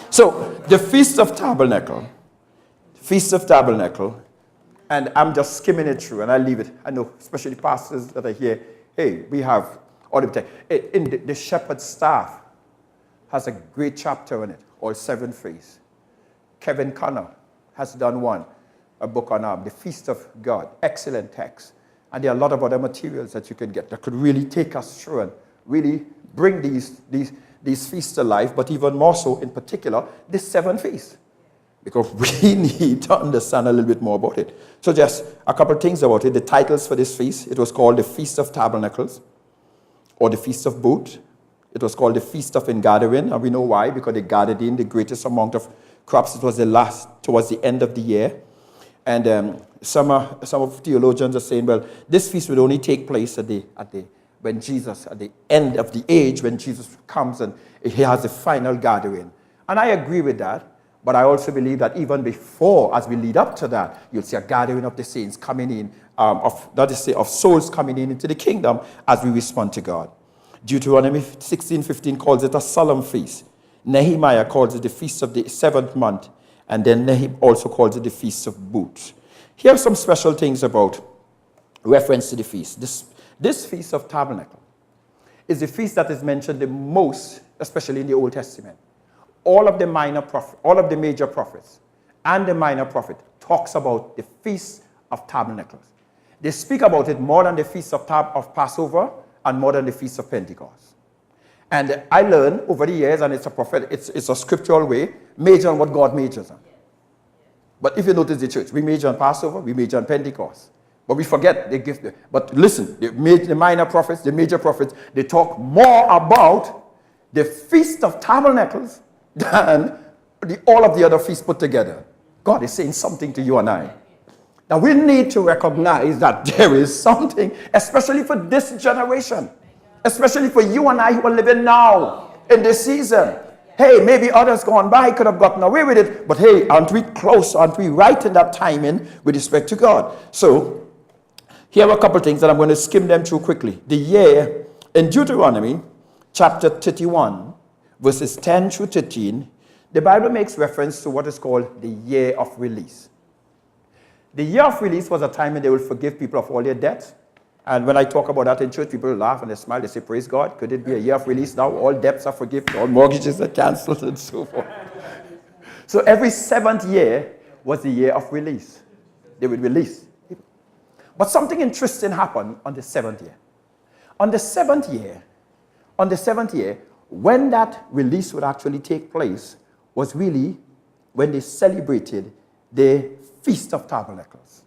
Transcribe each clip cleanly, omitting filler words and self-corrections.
So, the Feast of Tabernacle. Feast of Tabernacle. And I'm just skimming it through and I leave it. I know, especially pastors that are here, hey, we have all the time. In the shepherd's staff has a great chapter in it, all 7 feasts. Kevin Connor has done one, a book on the Feast of God. Excellent text. And there are a lot of other materials that you can get that could really take us through and really bring these feasts to life, but even more so, in particular, the 7 feasts. Because we need to understand a little bit more about it. So just a couple of things about it. The titles for this feast, it was called the Feast of Tabernacles, or the Feast of Booths. It was called the Feast of Ingathering, and we know why, because they gathered in the greatest amount of crops. It was towards the end of the year. And some of theologians are saying, well, this feast would only take place at the end of the age, when Jesus comes and he has a final gathering. And I agree with that. But I also believe that even before, as we lead up to that, you'll see a gathering of the saints coming in, of souls coming into the kingdom as we respond to God. Deuteronomy 16:15 calls it a solemn feast. Nehemiah calls it the feast of the 7th month. And then Nehemiah also calls it the Feast of Booths. Here are some special things about reference to the feast. This Feast of Tabernacle is the feast that is mentioned the most, especially in the Old Testament. All of the major prophets and the minor prophet talks about the Feast of Tabernacles. They speak about it more than the Feast of Passover and more than the Feast of Pentecost. And I learned over the years, and it's a scriptural way, major on what God majors on. But if you notice the church, we major on Passover, we major on Pentecost. But we forget the gift. But listen, the minor prophets, the major prophets, they talk more about the Feast of Tabernacles than all of the other feasts put together. God is saying something to you and I. Now we need to recognize that there is something, especially for this generation, especially for you and I who are living now in this season. Hey, maybe others gone by could have gotten away with it, but hey, aren't we close? Aren't we right in that timing with respect to God? So here are a couple of things that I'm going to skim them through quickly. The year in Deuteronomy chapter 31, verses 10 through 13, the Bible makes reference to what is called the year of release. The year of release was a time when they will forgive people of all their debts. And when I talk about that in church, people laugh and they smile. They say, praise God. Could it be a year of release now? All debts are forgiven. All mortgages are canceled and so forth. So every 7th year was the year of release. They would release people. But something interesting happened on the 7th year. On the 7th year, when that release would actually take place was really when they celebrated the Feast of Tabernacles.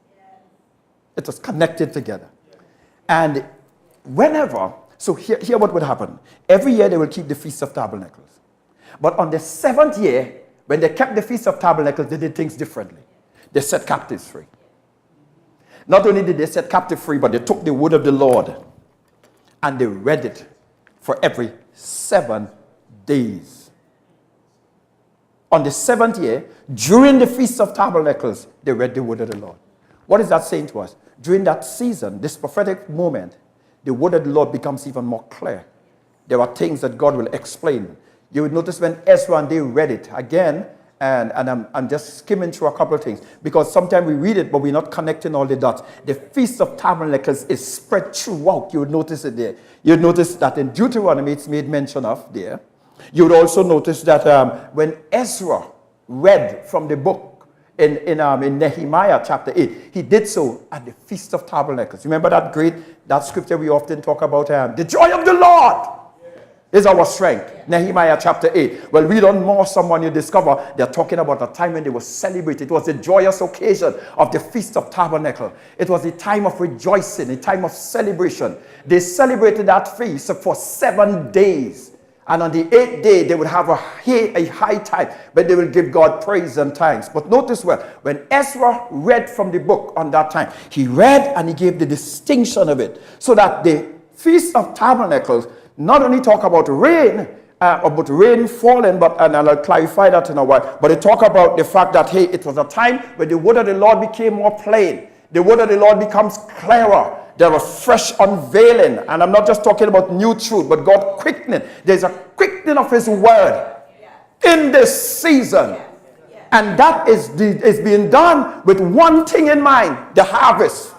It was connected together. And so here what would happen. Every year they will keep the Feast of Tabernacles. But on the 7th year, when they kept the Feast of Tabernacles, they did things differently. They set captives free. Not only did they set captives free, but they took the word of the Lord and they read it for every 7 days. On the 7th year, during the Feast of Tabernacles, they read the word of the Lord. What is that saying to us? During that season, this prophetic moment, the word of the Lord becomes even more clear. There are things that God will explain. You would notice when Ezra and they read it again, and I'm just skimming through a couple of things, because sometimes we read it, but we're not connecting all the dots. The Feast of Tabernacles is spread throughout. You would notice it there. You would notice that in Deuteronomy, it's made mention of there. You would also notice that when Ezra read from the book in Nehemiah chapter 8, he did so at the Feast of Tabernacles. Remember that scripture we often talk about, the joy of the Lord is our strength. Nehemiah chapter 8. Well, read on more, someone you discover they're talking about a time when they were celebrating. It was a joyous occasion of the Feast of Tabernacle. It was a time of rejoicing, a time of celebration. They celebrated that feast for 7 days. And on the 8th day, they would have a high time when they will give God praise and thanks. But notice well, when Ezra read from the book on that time, he read and he gave the distinction of it. So that the Feast of Tabernacles not only talk about rain, about rain falling, and I'll clarify that in a while, but they talk about the fact that, hey, it was a time when the word of the Lord became more plain. The word of the Lord becomes clearer. There was fresh unveiling. And I'm not just talking about new truth, but God quickening. There's a quickening of his word. in this season. And that is being done with one thing in mind, the harvest.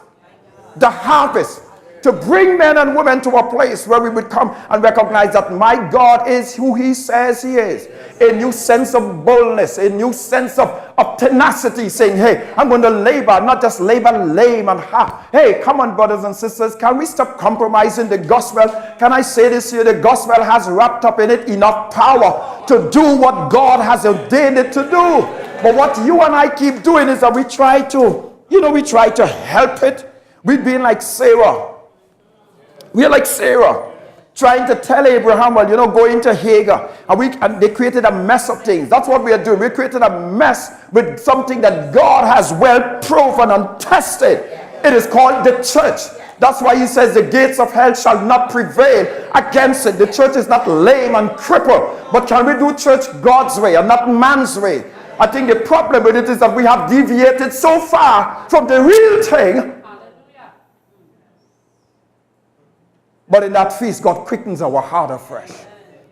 The harvest. To bring men and women to a place where we would come and recognize that my God is who he says he is. A new sense of boldness, a new sense of tenacity, saying, hey, I'm going to labor, not just labor lame and half. Hey, come on, brothers and sisters, can we stop compromising the gospel? Can I say this here? The gospel has wrapped up in it enough power to do what God has ordained it to do. But what you and I keep doing is that we try to help it. We've been like Sarah. We are like Sarah, trying to tell Abraham, well, go into Hagar. And they created a mess of things. That's what we are doing. We created a mess with something that God has well proven and tested. It is called the church. That's why he says the gates of hell shall not prevail against it. The church is not lame and crippled. But can we do church God's way and not man's way? I think the problem with it is that we have deviated so far from the real thing. But in that feast, God quickens our heart afresh.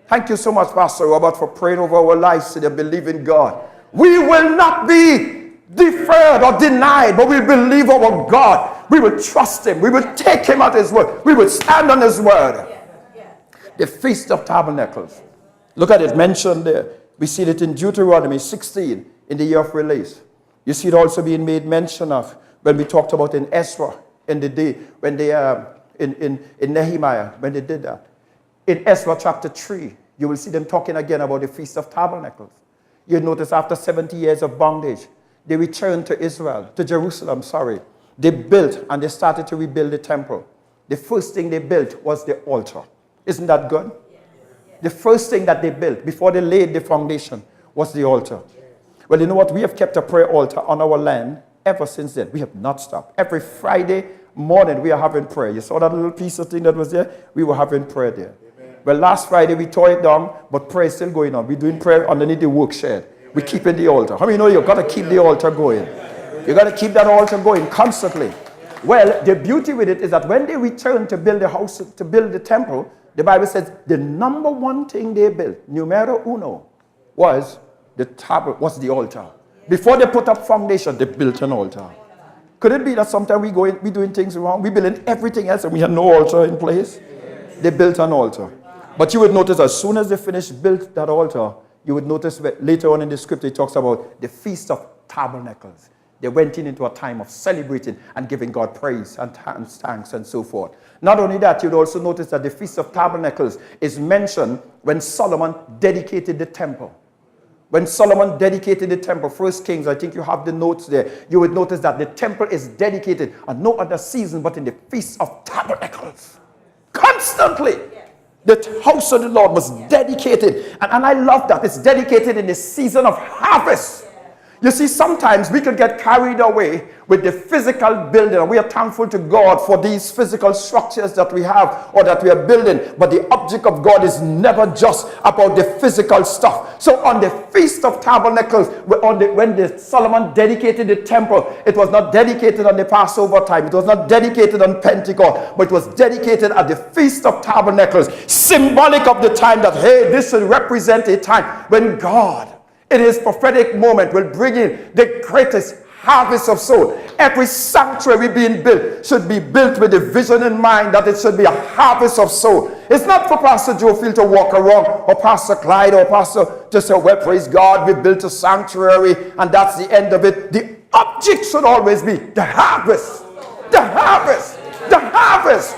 Thank you so much, Pastor Robert, for praying over our lives to believe in God. We will not be deferred or denied, but we believe our God. We will trust him. We will take him at his word. We will stand on his word. The Feast of Tabernacles. Look at it mentioned there. We see it in Deuteronomy 16 in the year of release. You see it also being made mention of when we talked about in Ezra in the day when they in Nehemiah, when they did that. In Ezra chapter 3, you will see them talking again about the Feast of Tabernacles. You notice after 70 years of bondage, they returned to Israel, to Jerusalem, They built and they started to rebuild the temple. The first thing they built was the altar. Isn't that good? The first thing that they built before they laid the foundation was the altar. Well, you know what? We have kept a prayer altar on our land ever since then. We have not stopped. Every Friday morning we are having prayer. You saw that little piece of thing that was there? We were having prayer there. Amen. Well, last Friday we tore it down, but prayer is still going on. We're doing prayer underneath the work shed. We're keeping the altar. How many know you've got to keep the altar going? You've got to keep that altar going constantly. Well, the beauty with it is that when they returned to build the house, to build the temple, the Bible says the number one thing they built, numero uno, was the altar. Before they put up foundation, they built an altar. Could it be that sometimes we doing things wrong? We building everything else and we have no altar in place? They built an altar. But you would notice as soon as they built that altar, you would notice later on in the scripture it talks about the Feast of Tabernacles. They went into a time of celebrating and giving God praise and thanks and so forth. Not only that, you'd also notice that the Feast of Tabernacles is mentioned when Solomon dedicated the temple. When Solomon dedicated the temple, 1 Kings, I think you have the notes there, you would notice that the temple is dedicated on no other season but in the Feast of Tabernacles. Constantly. The house of the Lord was dedicated. And I love that. It's dedicated in the season of harvest. You see, sometimes we could get carried away with the physical building. We are thankful to God for these physical structures that we have or that we are building. But the object of God is never just about the physical stuff. So on the Feast of Tabernacles, when Solomon dedicated the temple, it was not dedicated on the Passover time. It was not dedicated on Pentecost, but it was dedicated at the Feast of Tabernacles, symbolic of the time that, hey, this should represent a time when God, in his prophetic moment, will bring in the greatest harvest of soul. Every sanctuary being built should be built with the vision in mind that it should be a harvest of soul. It's not for Pastor Joefield to walk around or Pastor Clyde or Pastor to say, well, praise God, we built a sanctuary and that's the end of it. The object should always be the harvest. The harvest. The harvest.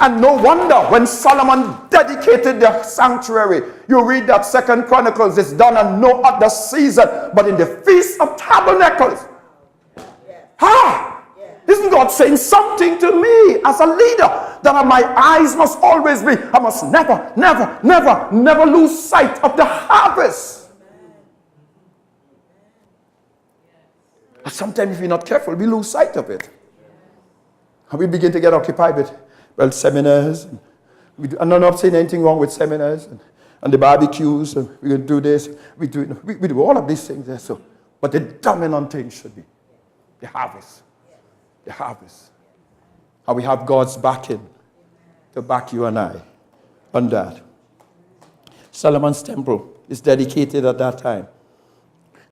And no wonder when Solomon dedicated the sanctuary, you read that 2 Chronicles is done on no other season but in the Feast of Tabernacles. Isn't God saying something to me as a leader that my eyes must always be, I must never lose sight of the harvest. And sometimes if we're not careful, we lose sight of it. And we begin to get occupied with, well, seminars. And I'm not saying anything wrong with seminars and the barbecues. And we're going to do this. We do all of these things there. So, but the dominant thing should be the harvest. The harvest. And we have God's backing to back you and I on that. Solomon's temple is dedicated at that time.